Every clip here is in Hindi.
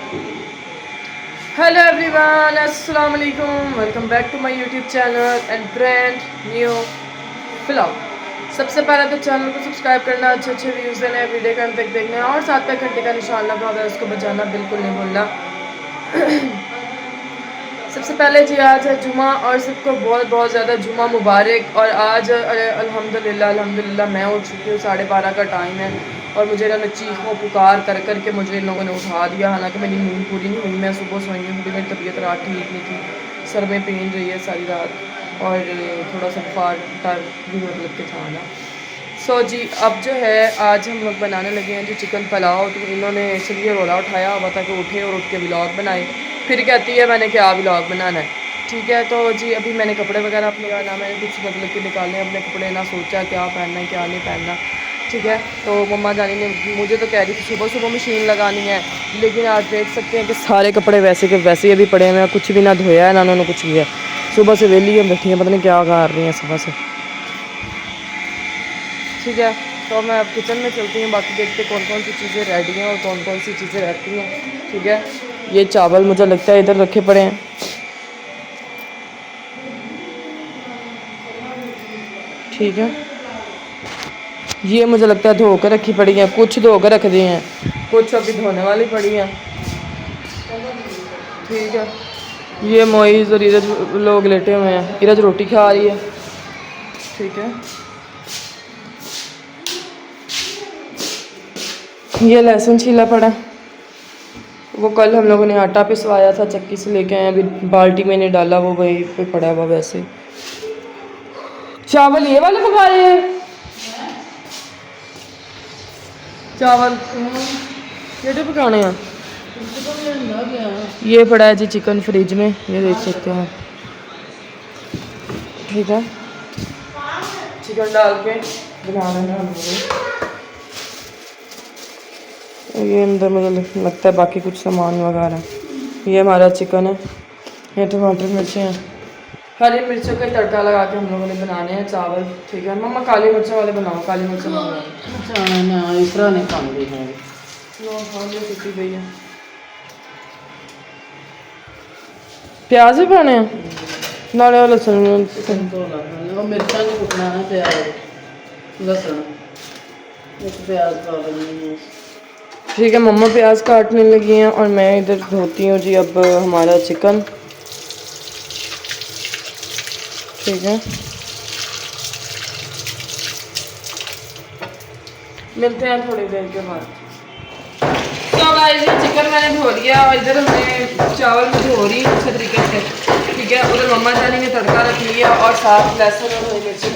हेलो एवरीवन, अस्सलाम वालेकुम। Welcome back to my YouTube channel and brand new vlog. सबसे पहले तो चैनल को सब्सक्राइब करना, अच्छे अच्छे व्यूज़ देने, वीडियो का अंत तक देखना और साथ में घंटे का निशान लगा होगा उसको बजाना बिल्कुल नहीं भूलना। सबसे पहले जी आज है जुमा और सबको बहुत बहुत ज़्यादा जुमा मुबारक। और आज अल्हम्दुलिल्लाह अल्हम्दुलिल्लाह मैं उठ चुकी हूँ, 12:30 का टाइम है और मुझे इन्होंने चीखों पुकार कर कर के मुझे इन लोगों ने उठा दिया। हालांकि मेरी नींद पूरी नहीं हुई, मैं सुबह सोई हूँ क्योंकि मेरी तबीयत रात ठीक नहीं थी, सर में पेन रही है सारी रात और थोड़ा सा बुखार टाइप भी मतलब के था ना। जी अब जो है आज हम लोग बनाने लगे हैं जी चिकन पुलाव। तो इन्होंने इसलिए रोला उठाया हुआ था कि उठे और उठ के व्लॉग बनाए। फिर कहती है मैंने क्या व्लॉग बनाना है। ठीक है तो जी अभी मैंने कपड़े वगैरह अपने ना मैंने कुछ मतलब कि निकाले अपने कपड़े, ना सोचा क्या पहनना है क्या नहीं पहनना। ठीक है तो मम्मा जानी ने मुझे तो कह रही थी सुबह सुबह मशीन लगानी है, लेकिन आज देख सकते हैं कि सारे कपड़े वैसे के वैसे ही अभी पड़े हुए हैं, कुछ भी ना धोया है ना उन्होंने कुछ किया। सुबह से वेली हम बैठी हैं, पता नहीं क्या कर रही हैं सुबह से। ठीक है तो मैं अब किचन में चलती हूँ, बाकी देखते कौन कौन सी चीज़ें रेडी हैं और कौन कौन सी चीज़ें रहती हैं। ठीक है ये चावल मुझे लगता है इधर रखे पड़े हैं। ठीक है ये मुझे लगता है धो कर रखी पड़ी हैं, कुछ धो कर रख दिए हैं, कुछ अभी धोने वाली पड़ी हैं। ठीक है ये मोइज़ और इरज लोग लेटे हुए हैं, इरज रोटी खा रही है। ठीक है ये लहसुन छीला पड़ा है, वो कल हम लोगों ने आटा पिसवाया था चक्की से लेके आए, अभी बाल्टी में नहीं डाला, वो वहीं पे पड़ा हुआ वैसे। चावल ये वाले पका रहे हैं, चावल ये तो पकाने हैं। ये पड़ा है जी चिकन फ्रिज में, ये देख सकते हैं। ठीक है चिकन डाल के बनाना है हम लोगों। ये अंदर मुझे लगता है बाकी कुछ सामान वगैरह। ये हमारा चिकन है, ये टमाटर मिर्चें हैं, हरी मिर्चों का तड़का लगा के हम लोगों ने बनाने हैं चावल। ठीक है मम्मा काली मिर्चों वाले बनाओ, काली मिर्चें बनाओ इस तरह नहीं खाती है। कुटी गई है। प्याज भी पाने हैं नाले वाला लहसुन मिर्चा नहीं कुटना है, प्याज लहसुन एक प्याज पा लेंगे। ठीक है मम्मा प्याज काटने लगी हैं और मैं इधर धोती हूँ जी अब हमारा चिकन। ठीक है मिलते हैं थोड़ी देर के बाद। तो गाइस ये चिकन मैंने धो लिया और इधर मैं चावल में धो रही अच्छे तरीके से। ठीक है उधर मम्मा जानी ने तड़का रख लिया और साथ लहसुन और हरी मिर्ची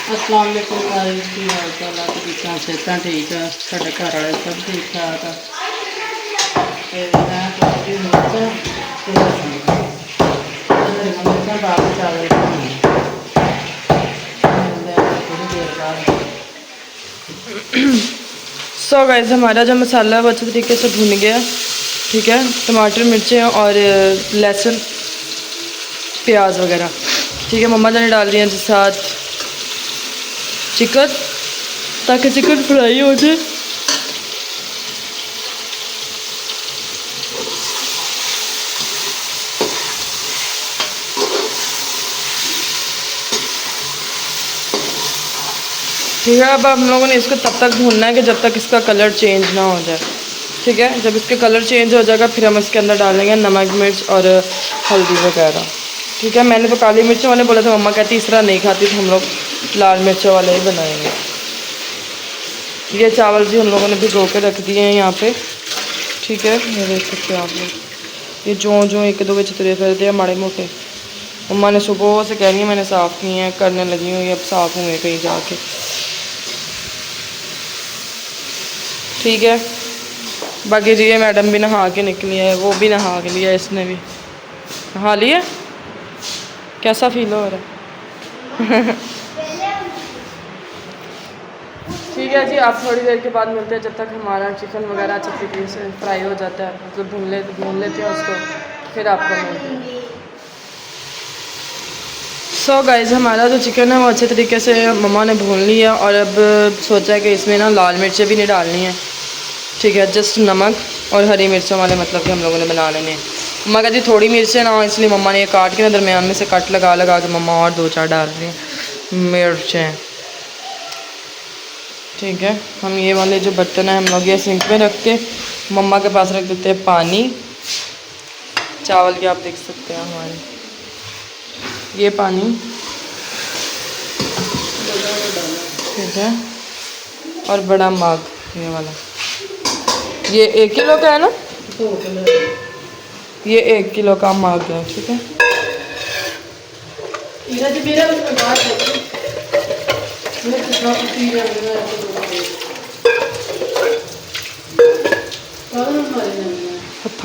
अस्सलाम वालेकुम गाइस, की हाल चाल है? कितना सेहत ठीक है, साढ़े घर वाले सब ठीक ठाक है। सो गाइस हमारा जो मसाला है वो अच्छे तरीके से भुन गया। ठीक है टमाटर मिर्चें और लहसुन प्याज वगैरह। ठीक है मम्मा जाने डाल रही हैं जिस साथ चिकन, ताकि चिकन फ्राई हो जाए। ठीक है अब हम लोगों ने इसको तब तक भूनना है कि जब तक इसका कलर चेंज ना हो जाए। ठीक है जब इसके कलर चेंज हो जाएगा फिर हम इसके अंदर डालेंगे नमक मिर्च और हल्दी वगैरह। ठीक है मैंने तो काली मिर्चों वाले बोला था, मम्मा कहती इस तरह नहीं खाती, तो हम लोग लाल मिर्चों वाले ही बनाएंगे। ये चावल भी हम लोगों ने भिगो के रख दिए हैं यहाँ पे। ठीक है ये देख सकते हैं आप लोग, ये जो एक दो बजे तुरे फिरते हैं माड़े मोटे। मम्मा ने सुबह से कह रही है मैंने साफ़ किए हैं, करने लगी हूँ, ये अब साफ़ हुए कहीं जाके। ठीक है बाकी जी ये मैडम भी नहा के निकली है, वो भी नहा के लिया, इसने भी नहा लिया। कैसा फील हो रहा है? ठीक है जी आप थोड़ी देर के बाद मिलते हैं, जब तक हमारा चिकन वगैरह अच्छे तरीके से फ्राई हो जाता है, मतलब भून लेते हैं उसको, फिर आपको मिलते हैं। सो गाइस हमारा जो चिकन है वो अच्छे तरीके से मम्मा ने भून लिया और अब सोचा है कि इसमें ना लाल मिर्चें भी नहीं डालनी है। ठीक है, जस्ट नमक और हरी मिर्चों वाले मतलब कि हम लोगों ने बना लेने हैं। मम्मा कहती थोड़ी मिर्चें ना हो, इसलिए मम्मा ने ये काट के ना दरमियान में से कट लगा लगा के मम्मा और 2-4 डाल रही हैं मिर्चें। ठीक है, हम ये वाले जो बर्तन हैं हम लोग ये सिंक में रख के मम्मा के पास रख देते हैं पानी। चावल के आप देख सकते हैं हमारे ये पानी, ठीक है। और बड़ा मग ये वाला, ये 1 किलो का है ना, ये 1 किलो का मग है, ठीक है। हथा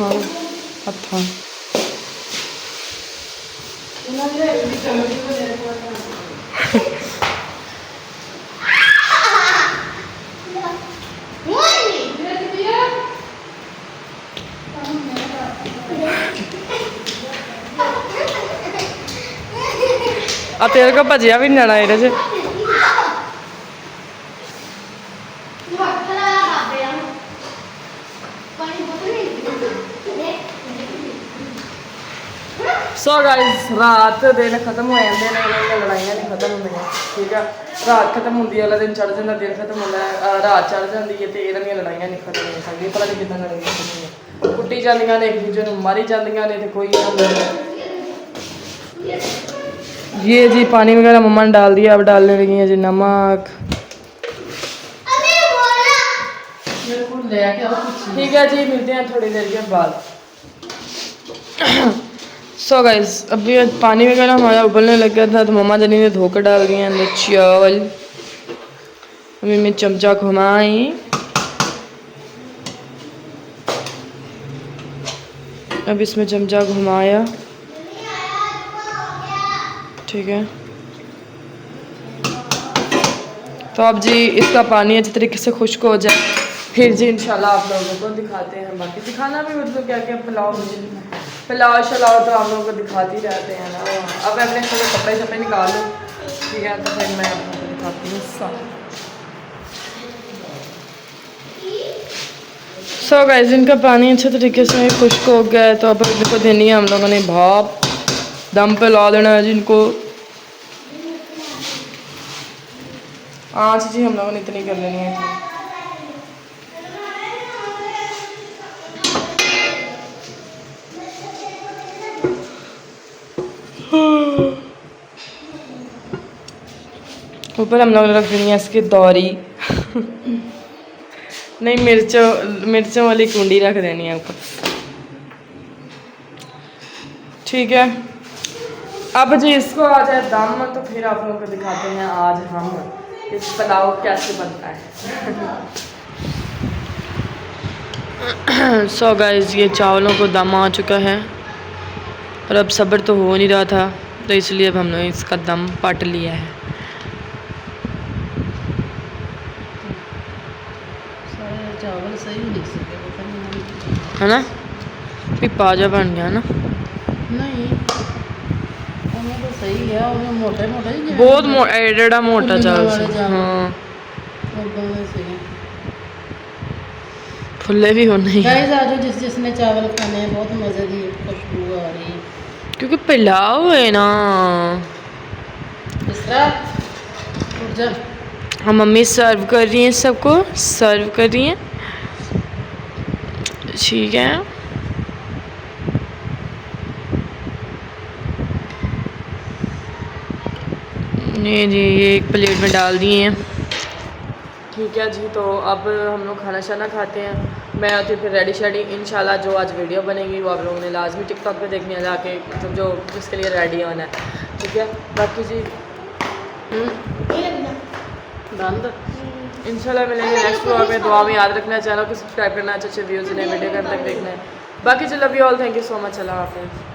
तेरे को भजिया भी नहीं जाना ये सो गाइस रात दिन खत्म हो जाते हैं, लड़ाइयाँ नहीं खत्म होंगे, ठीक है। रात खत्म होती है, दिन चढ़ जाता, दिन खत्म होता है, रात चढ़ जाती है, तो इन्होंने लड़ाइयाँ नहीं खत्म हो सकती। पता नहीं कितना लड़ाइयाँ खत्म हो कुट्टी जांदियां ने, एक दूजे को मारी जांदियां ने, तो कोई ये जी पानी वगैरह मम्मा ने डाल दिया। अब डालने लगी है जी नमक, ठीक है जी। मिलते हैं थोड़ी देर के बाद। सो गाइस अभी पानी वगैरह हमारा उबलने लग गया था, तो मम्मा जनी ने धोकर डाल दिए अंदर चावल। अभी मैं चमचा घुमाई, अब इसमें चमचा घुमाया, ठीक है। तो अब जी इसका पानी अच्छी तरीके से खुश्क हो जाए, फिर जी इंशाल्लाह आप लोगों को दिखाते हैं। बाकी दिखाना भी मतलब क्या क्या पुलाव शलाव तो आप लोगों को दिखाते ही रहते हैं ना। अब मैं अपने थोड़े कपड़े शपड़े निकाल लूँ, ठीक है, तो फिर मैं आप लोगों को दिखाती हूँ सब। सो गाइस इनका पानी अच्छे तरीके से खुश्क हो गया है, तो अब इनको देनी है हम लोगों ने भाप, दम पे ला देना है जिनको। आँच जी हम लोगों ने इतनी कर लेनी है। ऊपर हम लोग रख देनी है इसकी दौरी नहीं, मिर्चों वाली कुंडी रख देनी है ऊपर, ठीक है। अब जी इसको आ जाए दम, तो फिर आप लोगों को दिखाते हैं आज हम इस पुलाव कैसे बनता है। सो गाइस ये चावलों को दम आ चुका है, और अब सब्र तो हो नहीं रहा था, तो इसलिए अब हमने इसका दम पट लिया है। चावल सही नहीं सके, पता नहीं है ना, भी पाजा बन गया ना। नहीं तो सही है, और मोटे मोटे बहुत एडा मोटा चावल हाँ, फुल्ले भी होने ही। गाइस आज जिसने चावल खाने हैं, बहुत मज़े की खुशबू आ रही है, क्योंकि पुलाव है ना। इस तरह हाँ मम्मी सर्व कर रही हैं, सबको सर्व कर रही हैं, ठीक है। नहीं जी ये एक प्लेट में डाल दिए हैं, ठीक है जी। तो अब हम लोग खाना शाना खाते हैं, मैं आती फिर रेडी शेडी इंशाल्लाह। जो आज वीडियो बनेगी वो आप लोगों ने लाजमी टिकटॉक पे देखनी है जाके, मतलब जो जिसके लिए रेडी होना है, ठीक है। बाकी जी बंद इंशाल्लाह मिलेंगे नेक्स्ट व्लॉग में। दुआ में याद रखना है, चैनल को सब्सक्राइब करना, अच्छे अच्छे व्यूज़ नए वीडियो के अंदर देखना है। बाकी चलो love you all, thank you so much, अल्लाह हाफिज़।